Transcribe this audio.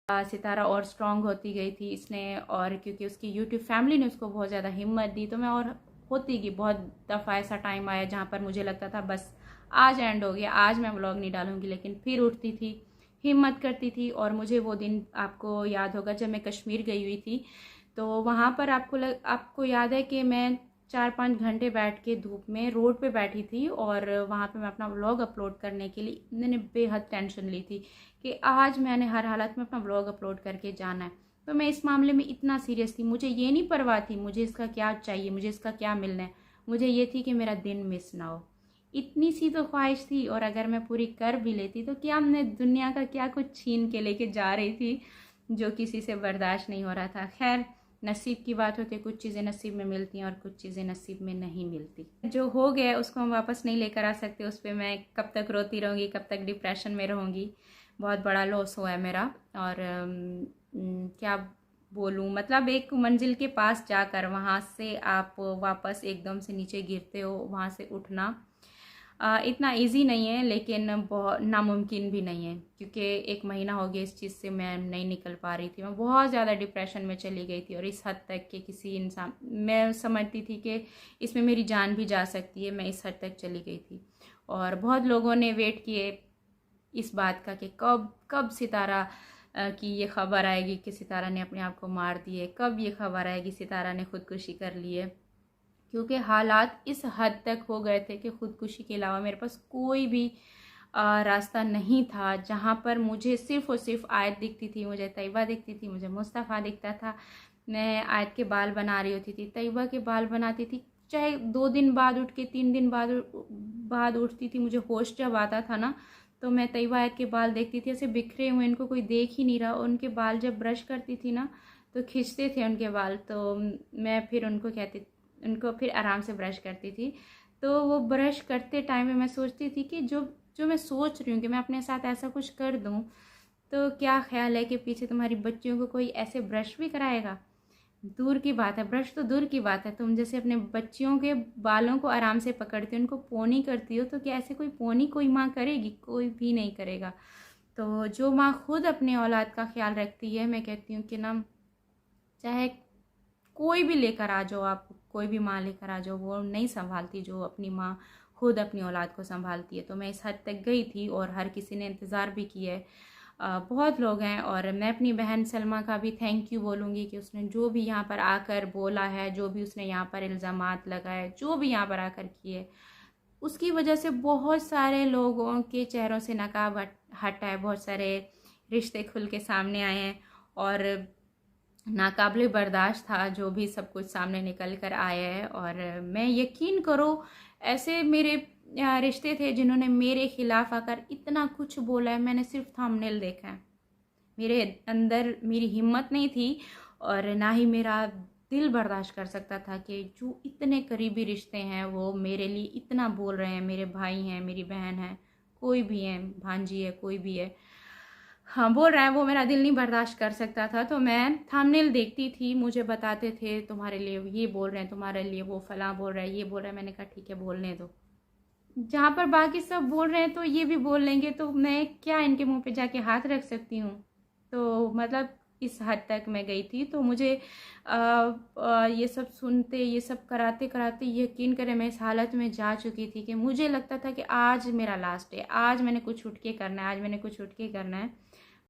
सितारा और स्ट्रॉन्ग होती गई थी इसने, और क्योंकि उसकी यूट्यूब फैमिली ने उसको बहुत ज़्यादा हिम्मत दी, तो मैं और होती गई। बहुत दफ़ा ऐसा टाइम आया जहाँ पर मुझे लगता था बस आज एंड हो गया, आज मैं व्लॉग नहीं डालूंगी, लेकिन फिर उठती थी, हिम्मत करती थी। और मुझे वो दिन आपको याद होगा जब मैं कश्मीर गई हुई थी, तो वहाँ पर आपको याद है कि मैं 4-5 घंटे बैठ के धूप में रोड पे बैठी थी, और वहाँ पे मैं अपना व्लॉग अपलोड करने के लिए मैंने बेहद टेंशन ली थी कि आज मैंने हर हालत में अपना व्लॉग अपलोड करके जाना है। तो मैं इस मामले में इतना सीरियस थी, मुझे ये नहीं परवाह थी मुझे इसका क्या चाहिए, मुझे इसका क्या मिलना है, मुझे ये थी कि मेरा दिन मिस ना हो। इतनी सी तो ख्वाहिश थी, और अगर मैं पूरी कर भी लेती तो क्या मैं दुनिया का क्या कुछ छीन के लेके जा रही थी जो किसी से बर्दाश्त नहीं हो रहा था। खैर, नसीब की बात होती है, कुछ चीज़ें नसीब में मिलती हैं और कुछ चीज़ें नसीब में नहीं मिलती। जो हो गया उसको हम वापस नहीं लेकर आ सकते, उस पर मैं कब तक रोती रहूँगी, कब तक डिप्रेशन में रहूँगी। बहुत बड़ा लॉस हुआ है मेरा, और क्या बोलूँ, मतलब एक मंजिल के पास जाकर वहाँ से आप वापस एकदम से नीचे गिरते हो, वहाँ से उठना इतना इजी नहीं है, लेकिन बहुत नामुमकिन भी नहीं है, क्योंकि 1 महीना हो गया इस चीज़ से मैं नहीं निकल पा रही थी। मैं बहुत ज़्यादा डिप्रेशन में चली गई थी, और इस हद तक कि किसी इंसान, मैं समझती थी कि इसमें मेरी जान भी जा सकती है, मैं इस हद तक चली गई थी। और बहुत लोगों ने वेट किए इस बात का कि कब कब सितारा की ये खबर आएगी कि सितारा ने अपने आप को मार दिए, कब ये खबर आएगी सितारा ने खुदकुशी कर ली है। क्योंकि हालात इस हद तक हो गए थे कि खुदकुशी के अलावा मेरे पास कोई भी रास्ता नहीं था, जहाँ पर मुझे सिर्फ़ और सिर्फ आयत दिखती थी, मुझे तैयबा दिखती थी, मुझे मुस्तफ़ा दिखता था। मैं आयत के बाल बना रही होती थी, तैयबा के बाल बनाती थी, चाहे 2 दिन बाद उठ के 3 दिन बाद उठती थी। मुझे होश जब आता था ना, तो मैं तैयबा आयत के बाल देखती थी ऐसे बिखरे हुए, इनको कोई देख ही नहीं रहा। उनके बाल जब ब्रश करती थी ना, तो खिंचते थे उनके बाल, तो मैं फिर उनको फिर आराम से ब्रश करती थी। तो वो ब्रश करते टाइम में मैं सोचती थी कि जो जो मैं सोच रही हूँ कि मैं अपने साथ ऐसा कुछ कर दूँ, तो क्या ख्याल है कि पीछे तुम्हारी बच्चियों को कोई ऐसे ब्रश भी कराएगा। दूर की बात है, ब्रश तो दूर की बात है, तुम जैसे अपने बच्चियों के बालों को आराम से पकड़ती हो, उनको पोनी करती हो, तो क्या ऐसे कोई पोनी कोई माँ करेगी? कोई भी नहीं करेगा। तो जो माँ खुद अपने औलाद का ख्याल रखती है, मैं कहती हूँ कि ना, चाहे कोई भी लेकर आ जाओ, आप कोई भी माँ लेकर आ जाओ, वो नहीं संभालती जो अपनी माँ खुद अपनी औलाद को संभालती है। तो मैं इस हद तक गई थी, और हर किसी ने इंतज़ार भी किया है। बहुत लोग हैं, और मैं अपनी बहन सलमा का भी थैंक यू बोलूँगी कि उसने जो भी यहाँ पर आकर बोला है, जो भी उसने यहाँ पर इल्ज़ामात लगाए, जो भी यहाँ पर आकर किए, उसकी वजह से बहुत सारे लोगों के चेहरों से नकाब हटा है, बहुत सारे रिश्ते खुल के सामने आए हैं, और नाकाबिले बर्दाश्त था जो भी सब कुछ सामने निकल कर आया है। और मैं, यकीन करो, ऐसे मेरे रिश्ते थे जिन्होंने मेरे खिलाफ आकर इतना कुछ बोला है, मैंने सिर्फ थंबनेल देखा है। मेरे अंदर मेरी हिम्मत नहीं थी, और ना ही मेरा दिल बर्दाश्त कर सकता था कि जो इतने करीबी रिश्ते हैं वो मेरे लिए इतना बोल रहे हैं। मेरे भाई हैं, मेरी बहन है, कोई भी है, भांजी है, कोई भी है, हाँ बोल रहा है, वो मेरा दिल नहीं बर्दाश्त कर सकता था। तो मैं थंबनेल देखती थी, मुझे बताते थे तुम्हारे लिए ये बोल रहे हैं, तुम्हारे लिए वो फलां बोल रहा है, ये बोल रहा है। मैंने कहा ठीक है, बोलने दो, जहाँ पर बाकी सब बोल रहे हैं तो ये भी बोल लेंगे, तो मैं क्या इनके मुंह पे जाके हाथ रख सकती हूँ। तो मतलब इस हद तक मैं गई थी। तो मुझे ये सब सुनते, ये सब कराते कराते, यकीन करें मैं इस हालत में जा चुकी थी कि मुझे लगता था कि आज मेरा लास्ट है, आज मैंने कुछ उठ के करना है, आज मैंने कुछ उठ के करना है।